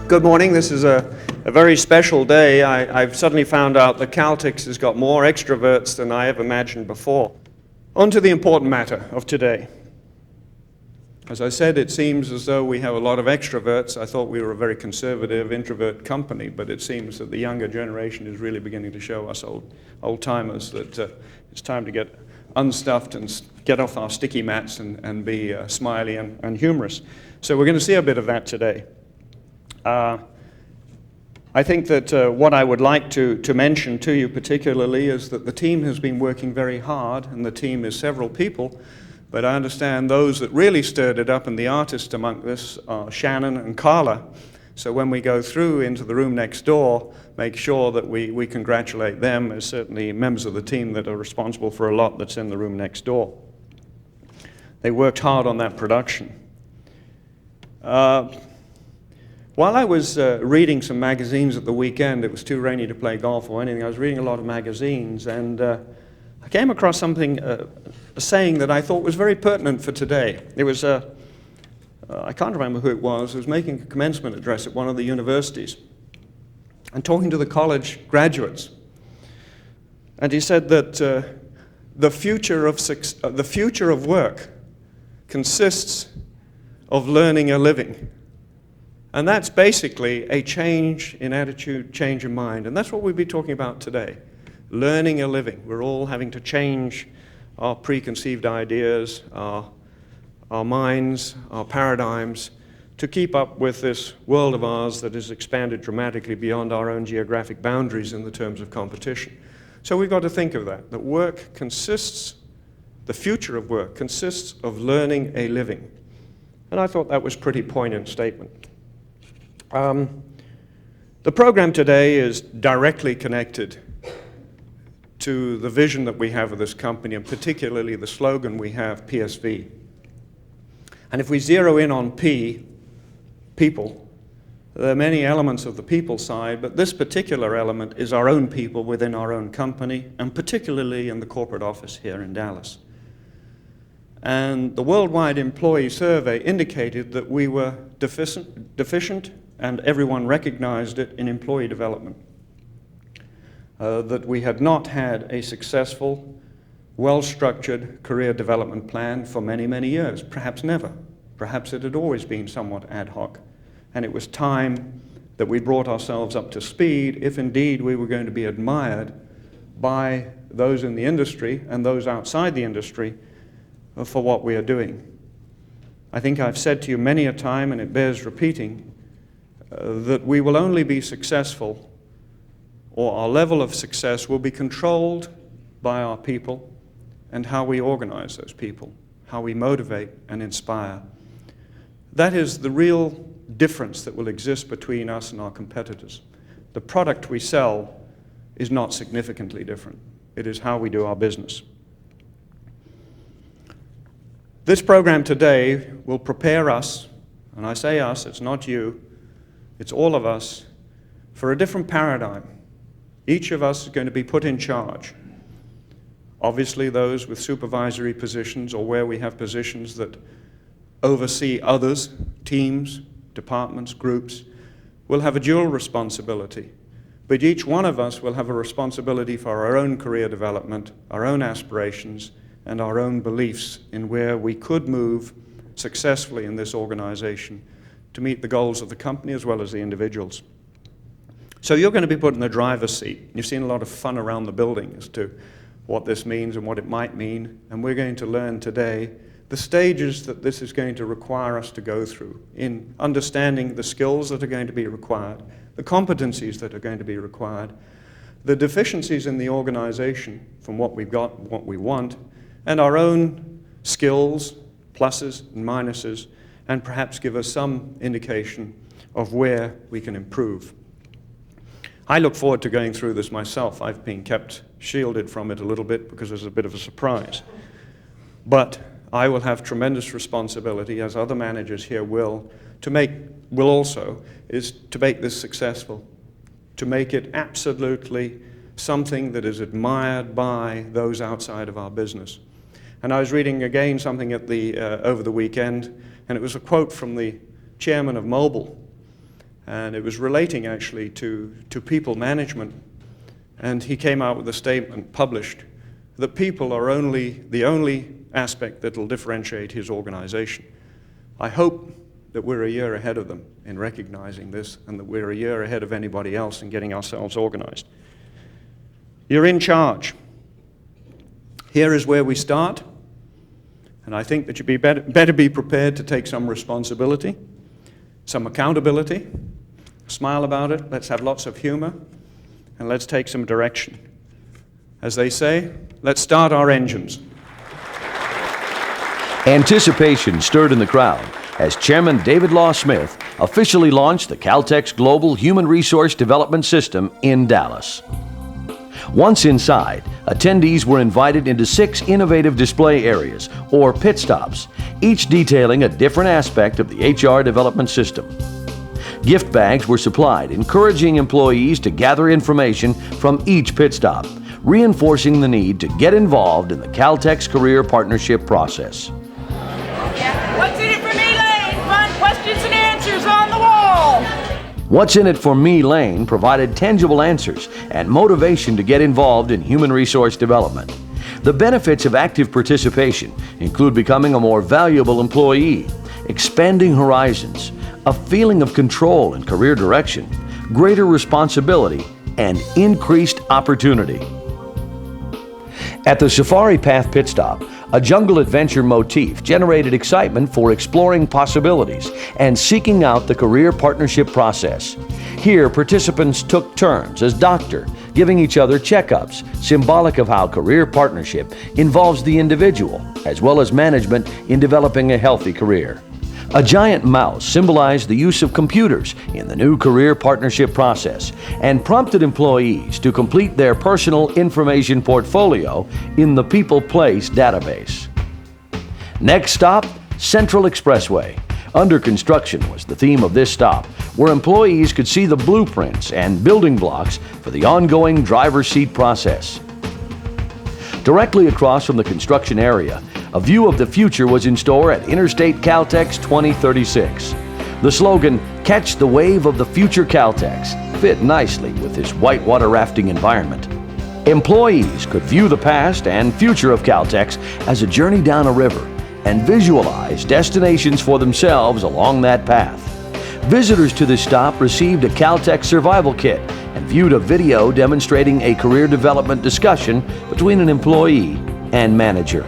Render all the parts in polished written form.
Good morning. This is a very special day. I've suddenly found out that Caltex has got more extroverts than I ever imagined before. On to the important matter of today. As I said, it seems as though we have a lot of extroverts. I thought we were a very conservative, introvert company, but it seems that the younger generation is really beginning to show us old-timers that it's time to get unstuffed and get off our sticky mats and be smiley and humorous. So we're going to see a bit of that today. I think that what I would like to mention to you particularly is that the team has been working very hard, and the team is several people, but I understand those that really stirred it up and the artists among this are Shannon and Carla. So when we go through into the room next door, make sure that we congratulate them as certainly members of the team that are responsible for a lot that's in the room next door. They worked hard on that production. While I was reading some magazines at the weekend, it was too rainy to play golf or anything, I was reading a lot of magazines, and I came across something, a saying that I thought was very pertinent for today. It was, I can't remember who it was making a commencement address at one of the universities and talking to the college graduates. And he said that the future of work consists of learning a living. And that's basically a change in attitude, change in mind. And that's what we'll be talking about today. Learning a living. We're all having to change our preconceived ideas, our minds, our paradigms, to keep up with this world of ours that has expanded dramatically beyond our own geographic boundaries in the terms of competition. So we've got to think of that work consists, the future of work consists of learning a living. And I thought that was a pretty poignant statement. The program today is directly connected to the vision that we have of this company, and particularly the slogan we have, PSV. And if we zero in on P, people, there are many elements of the people side, but this particular element is our own people within our own company, and particularly in the corporate office here in Dallas. And the worldwide employee survey indicated that we were deficient, and everyone recognized it in employee development. That we had not had a successful, well-structured career development plan for many, many years, perhaps never. Perhaps it had always been somewhat ad hoc. And it was time that we brought ourselves up to speed if indeed we were going to be admired by those in the industry and those outside the industry for what we are doing. I think I've said to you many a time, and it bears repeating, that we will only be successful, or our level of success will be controlled by our people and how we organize those people, how we motivate and inspire. That is the real difference that will exist between us and our competitors. The product we sell is not significantly different. It is how we do our business. This program today will prepare us, and I say us, it's not you, it's all of us, for a different paradigm. Each of us is going to be put in charge. Obviously, those with supervisory positions or where we have positions that oversee others, teams, departments, groups, will have a dual responsibility. But each one of us will have a responsibility for our own career development, our own aspirations, and our own beliefs in where we could move successfully in this organization to meet the goals of the company as well as the individuals. So you're going to be put in the driver's seat. You've seen a lot of fun around the building as to what this means and what it might mean, and we're going to learn today the stages that this is going to require us to go through in understanding the skills that are going to be required, the competencies that are going to be required, the deficiencies in the organization from what we've got, what we want, and our own skills, pluses and minuses, and perhaps give us some indication of where we can improve. I look forward to going through this myself. I've been kept shielded from it a little bit because it's a bit of a surprise. But I will have tremendous responsibility, as other managers here will also, is to make this successful, to make it absolutely something that is admired by those outside of our business. And I was reading again something over the weekend, and it was a quote from the chairman of Mobil. and it was relating actually to people management. And he came out with a statement published that people are the only aspect that will differentiate his organization. I hope that we're a year ahead of them in recognizing this, and that we're a year ahead of anybody else in getting ourselves organized. You're in charge. Here is where we start, and I think that you'd better be prepared to take some responsibility, some accountability, smile about it, let's have lots of humor, and let's take some direction. As they say, let's start our engines. Anticipation stirred in the crowd as Chairman David Law Smith officially launched the Caltex Global Human Resource Development System in Dallas. Once inside, attendees were invited into 6 innovative display areas, or pit stops, each detailing a different aspect of the HR development system. Gift bags were supplied, encouraging employees to gather information from each pit stop, reinforcing the need to get involved in the Caltex career partnership process. What's in it for me, Lane? Fun questions and answers on the wall. What's in it for me, Lane, provided tangible answers and motivation to get involved in human resource development. The benefits of active participation include becoming a more valuable employee, expanding horizons, a feeling of control and career direction, greater responsibility, and increased opportunity. At the Safari Path pit stop, a jungle adventure motif generated excitement for exploring possibilities and seeking out the career partnership process. Here, participants took turns as doctor, giving each other checkups, symbolic of how career partnership involves the individual, as well as management in developing a healthy career. A giant mouse symbolized the use of computers in the new career partnership process and prompted employees to complete their personal information portfolio in the People Place database. Next stop, Central Expressway. Under construction was the theme of this stop, where employees could see the blueprints and building blocks for the ongoing driver's seat process. Directly across from the construction area, a view of the future was in store at Interstate Caltex 2036. The slogan, "Catch the Wave of the Future Caltex," fit nicely with this whitewater rafting environment. Employees could view the past and future of Caltex as a journey down a river and visualize destinations for themselves along that path. Visitors to this stop received a Caltex survival kit and viewed a video demonstrating a career development discussion between an employee and manager.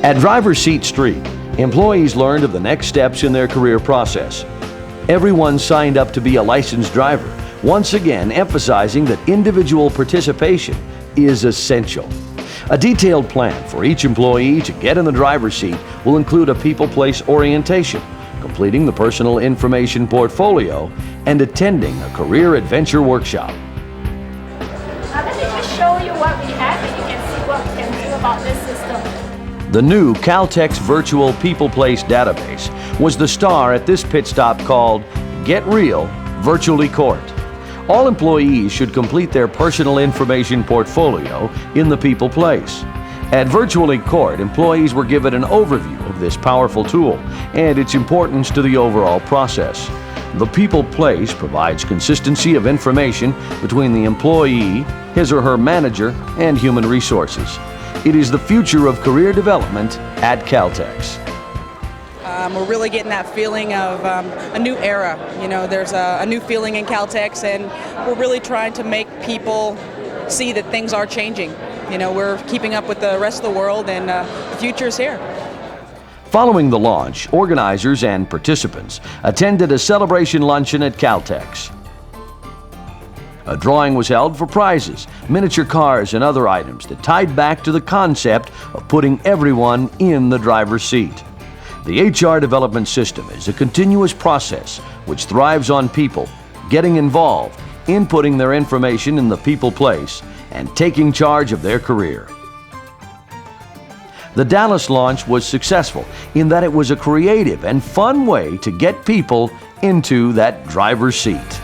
At Driver's Seat Street, employees learned of the next steps in their career process. Everyone signed up to be a licensed driver, once again emphasizing that individual participation is essential. A detailed plan for each employee to get in the driver's seat will include a People Place orientation, completing the personal information portfolio, and attending a career adventure workshop. Let me just show you what we have and you can see what we can do about this system. The new Caltex Virtual People Place database was the star at this pit stop called Get Real Virtually Court. All employees should complete their personal information portfolio in the People Place. At Virtually Court, employees were given an overview of this powerful tool and its importance to the overall process. The People Place provides consistency of information between the employee, his or her manager, and human resources. It is the future of career development at Caltex. We're really getting that feeling of a new era. You know, there's a new feeling in Caltex, and we're really trying to make people see that things are changing. You know, we're keeping up with the rest of the world, and the future is here. Following the launch, organizers and participants attended a celebration luncheon at Caltex. A drawing was held for prizes, miniature cars, and other items that tied back to the concept of putting everyone in the driver's seat. The HR development system is a continuous process which thrives on people getting involved, inputting their information in the People Place, and taking charge of their career. The Dallas launch was successful in that it was a creative and fun way to get people into that driver's seat.